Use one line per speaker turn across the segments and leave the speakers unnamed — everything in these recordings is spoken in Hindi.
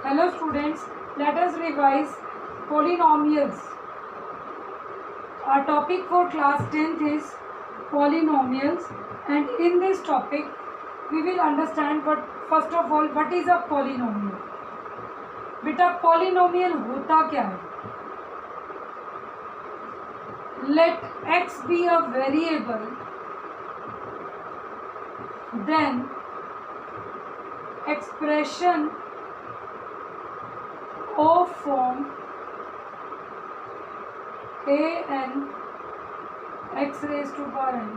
Hello students, let us revise polynomials. Our topic for class 10th is polynomials, and in this topic we will understand first of all what is a polynomial. बेटा polynomial होता क्या है? Let x be a variable, then expression of form a n x raised to power n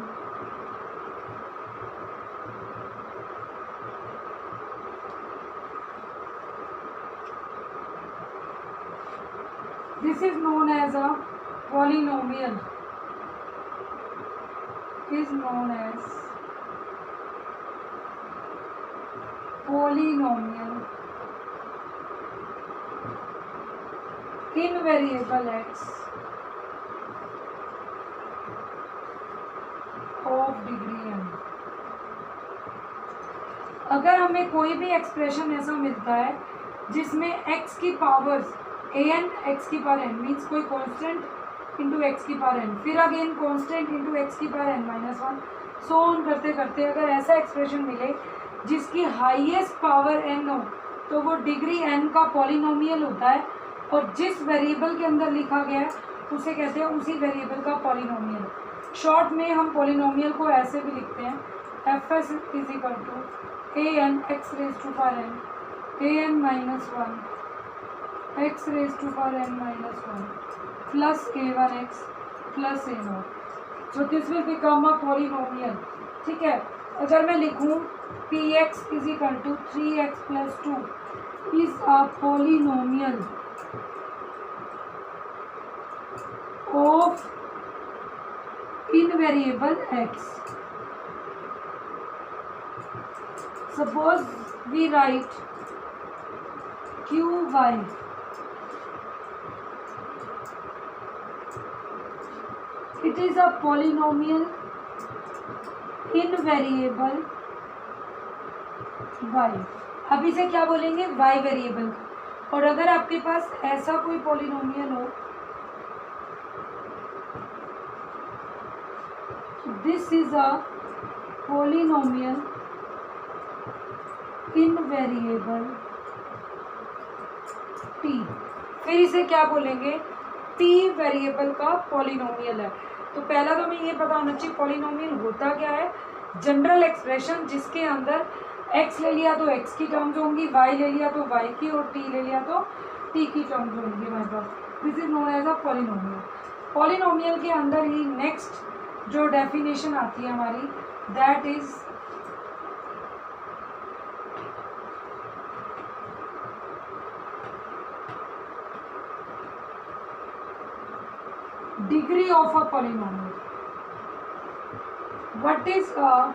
this is known as a polynomial, is known as polynomial in variable x of degree n. अगर हमें कोई भी एक्सप्रेशन ऐसा मिलता है जिसमें x की पावर्स an x की पावर n मीन्स कोई कांस्टेंट इंटू एक्स की पावर n, फिर अगेन कांस्टेंट इंटू एक्स की power n minus one, so on करते करते अगर ऐसा एक्सप्रेशन मिले जिसकी हाईएस्ट पावर n हो तो वो डिग्री n का पॉलिनोमियल होता है, और जिस वेरिएबल के अंदर लिखा गया है उसे कहते हैं उसी वेरिएबल का पॉलिनोमियल. शॉर्ट में हम पॉलिनोमियल को ऐसे भी लिखते हैं, F S is equal to A N X raise to power N A N minus one X raise to power N minus one plus A one X plus A naught. So this will become a polynomial. ठीक है, अगर मैं लिखूँ P X is equal to three X plus two is a polynomial of invariable x. Suppose we write qy it is a polynomial in variable y. अब इसे क्या बोलेंगे? y variable. और अगर आपके पास ऐसा कोई पॉलिनोमियल हो, this is a polynomial in variable t. फिर इसे क्या बोलेंगे? t वेरिएबल का पॉलिनोमियल है. तो पहला तो हमें ये पता होना चाहिए पॉलिनोमियल होता क्या है. जनरल एक्सप्रेशन जिसके अंदर x ले लिया तो x की टर्म्स होंगी, y ले लिया तो y की, और t ले लिया तो t की टर्म्स होंगी हमारे पास. This is known as a polynomial. Polynomial के अंदर ही नेक्स्ट जो डेफिनेशन आती है हमारी, that is degree of a polynomial. What is a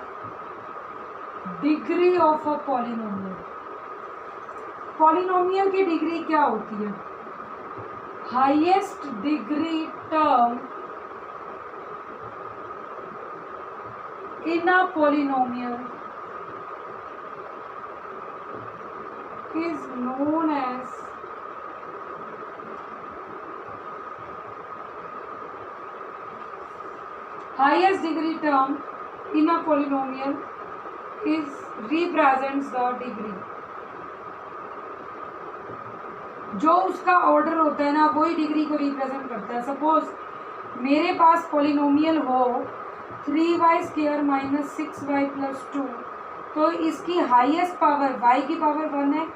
degree of a polynomial? Polynomial की डिग्री क्या होती है? Highest degree term in a polynomial is known as highest degree term in a polynomial is represents the degree. जो उसका ऑर्डर होता है ना वही डिग्री को रिप्रेजेंट करता है. सपोज मेरे पास पॉलिनोमियल हो 3y² माइनस 6y प्लस 2, तो इसकी हाईएस्ट पावर y की पावर 1 है,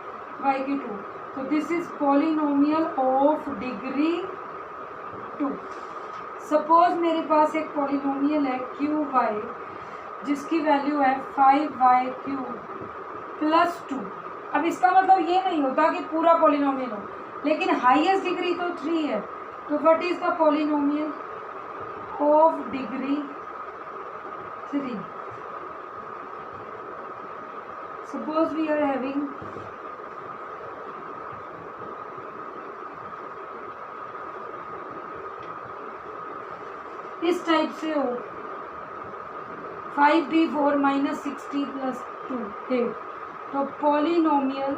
y की 2, तो this is polynomial of degree 2. Suppose मेरे पास एक पॉलिनोमियल है qy जिसकी वैल्यू है 5y³ प्लस 2. अब इसका मतलब ये नहीं होता कि पूरा पॉलिनोमियल हो, लेकिन हाईएस्ट डिग्री तो 3 है. तो what is the polynomial of degree 3? Suppose we are having इस टाइप से हो 5d4 माइनस 6t प्लस 2 8, तो पॉलिनोमियल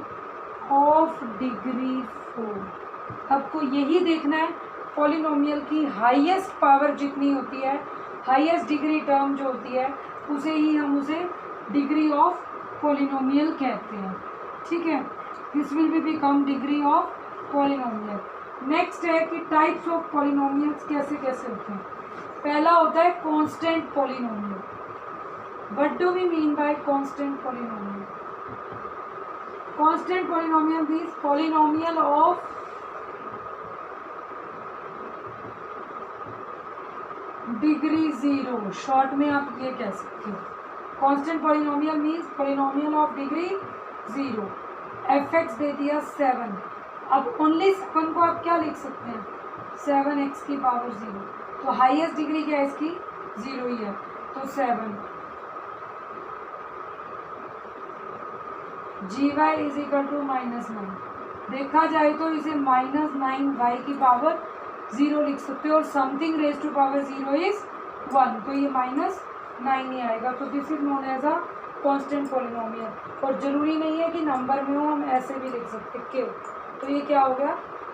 ऑफ डिग्री 4। आपको यही देखना है पॉलिनोमियल की हाईएस्ट पावर जितनी होती है, हाईएस्ट डिग्री टर्म जो होती है, उसे ही हम उसे डिग्री ऑफ पॉलिनोमियल कहते हैं। ठीक है, this will be become degree of polynomial. Next है कि टाइप्स ऑफ पॉलिनोमियल्स कैसे कैसे होते हैं। पहला होता है constant polynomial. What do we mean by constant polynomial? Constant polynomial means polynomial of degree 0। Short में आप ये कह सकते हो, constant polynomial means polynomial of degree 0। fx दे दिया 7, अब ओनली 7 को आप क्या लिख सकते हैं, 7x की पावर 0, तो हाईएस्ट डिग्री क्या है इसकी, 0 ही है, तो 7 gy इज इक्वल टू -9। देखा जाए तो इसे -9y की पावर 0 लिख सकते हो, और something raise to power 0 is 1, तो ये -9 ही आएगा। तो this is known as a constant polynomial. और ज़रूरी नहीं है कि नंबर में हो, हम ऐसे भी लिख सकते के, तो ये क्या हो गया,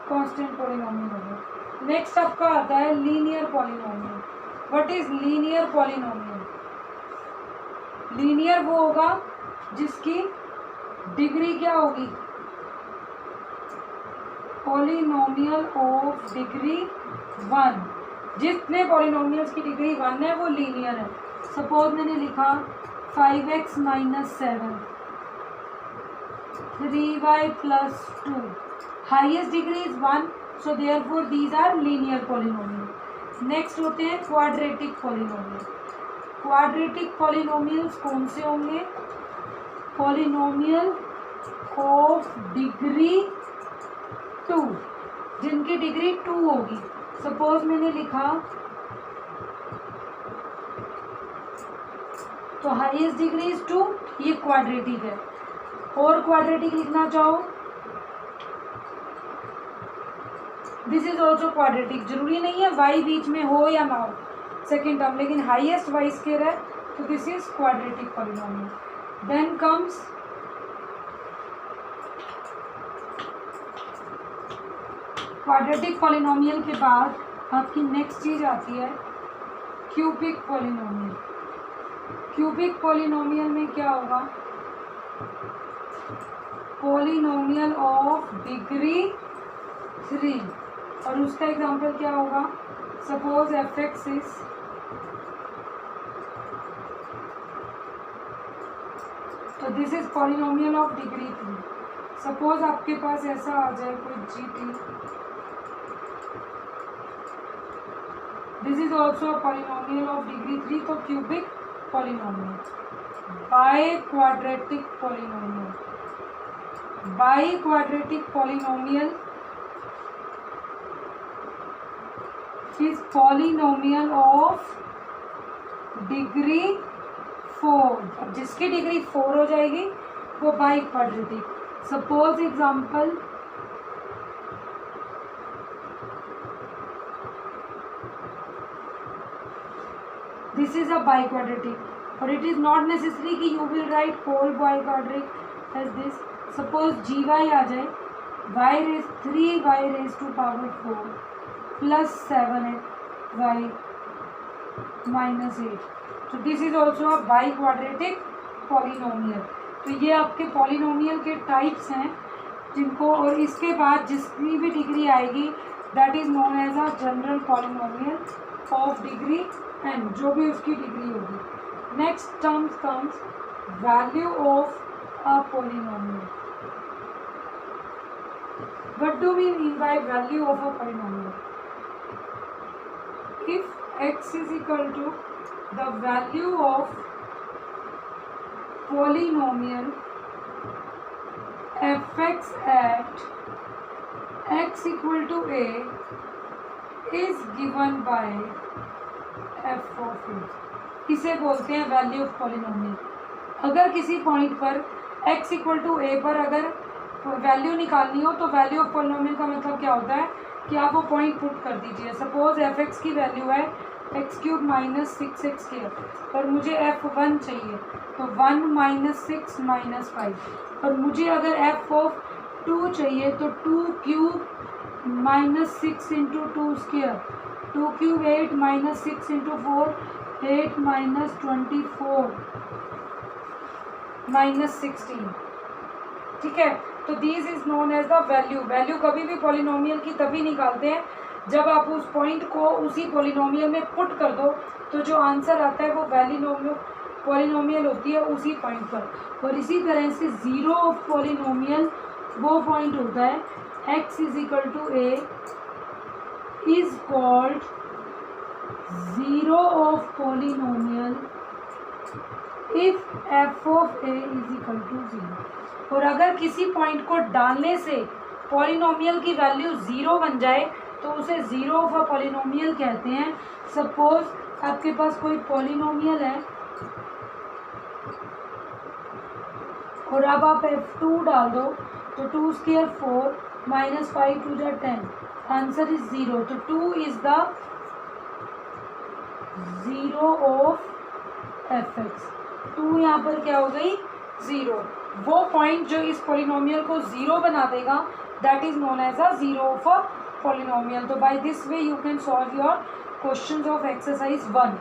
कांस्टेंट पॉलिनोमियल हो गया। नेक्स्ट आपका आता है linear polynomial. What is linear polynomial? Linear वो होगा जिसकी डिग्री क्या होगी, पॉलिनोमियल ऑफ डिग्री 1। जितने पॉलिनोमियल्स की डिग्री 1 है वो लीनियर है। सपोज मैंने लिखा 5x - 7, 3y + 2, highest degree is 1, so therefore these are linear polynomial. Next होते हैं क्वाड्रेटिक पॉलिनोमियल। क्वाड्रेटिक पॉलिनोमियल्स कौन से होंगे, पॉलिनोमियल ऑफ डिग्री 2, जिनकी डिग्री 2 होगी। सपोज मैंने लिखा, तो हाईएस्ट डिग्री इज 2, ये क्वाड्रेटिक है। और क्वाड्रेटिक लिखना चाहो, दिस इज ऑल्सो क्वाड्रेटिक। जरूरी नहीं है y बीच में हो या ना हो सेकेंड टर्म, लेकिन हाईएस्ट y स्क्वायर है, तो this is quadratic polynomial. Then comes quadratic polynomial के बाद आपकी नेक्स्ट चीज आती है क्यूबिक पॉलिनोमियल। क्यूबिक पॉलिनोमियल में क्या होगा, पॉलिनोमियल ऑफ डिग्री 3, और उसका एग्जांपल क्या होगा, सपोज fx इज, तो this is polynomial of degree 3। Suppose आपके पास ऐसा आ जाए कोई gt, this is also polynomial of degree 3, तो cubic polynomial. By quadratic polynomial, by quadratic polynomial is polynomial of degree 4। अब जिसकी डिग्री 4 हो जाएगी वो by quadratic. Suppose example, this is a biquadratic, but it is not necessary कि you will write whole biquadratic as this. Suppose gy आ जाए, y raised 3y raised to power 4 plus 7y -8. So this is also a biquadratic polynomial. तो ये आपके पॉलिनोमियल के टाइप्स हैं जिनको, और इसके बाद जिसकी भी डिग्री आएगी that is known as a general polynomial of degree n, जो भी उसकी डिग्री होगी। Next terms comes value of a polynomial. What do we mean by value of a polynomial? If x is equal to the value of polynomial fx at x equal to a is given by f of a, इसे बोलते हैं वैल्यू ऑफ पॉलिनोमियल। अगर किसी पॉइंट पर x इक्वल टू a पर अगर वैल्यू निकालनी हो तो वैल्यू ऑफ पॉलिनोमियल का मतलब क्या होता है कि आप वो पॉइंट पुट कर दीजिए। सपोज f(x) की वैल्यू है x³ - 6x², पर मुझे f1 चाहिए, तो 1 - 6 - 5। और मुझे अगर f ऑफ 2 चाहिए तो 2 cube minus 6 into 2 square, 2 cube 8 minus 6 into 4 8 minus 24 minus 16। ठीक है, तो this is known as the value. Value कभी भी पॉलिनोमियल की तभी निकालते हैं जब आप उस पॉइंट को उसी पॉलिनोमियल में पुट कर दो, तो जो आंसर आता है वो वैल्यू पॉलिनोमियल होती है उसी पॉइंट पर। और इसी तरह से ज़ीरो ऑफ पॉलिनोमियल वो पॉइंट होता है x is equal to a is called zero of polynomial if f of a is equal to 0। और अगर किसी पॉइंट को डालने से पॉलिनोमियल की वैल्यू 0 बन जाए तो उसे ज़ीरो ऑफ अ पॉलिनोमियल कहते हैं। सपोज आपके पास कोई पॉलिनोमियल है और अब आप f2 डाल दो तो 2 स्क्वायर 4 माइनस 5 टू जा 10, आंसर इज 0। तो 2 is the zero of fx। 2 यहाँ पर क्या हो गई 0। वो पॉइंट जो इस पॉलिनोमियल को 0 बना देगा that is known as a zero of a polynomial. तो by this way you can solve your questions of exercise 1।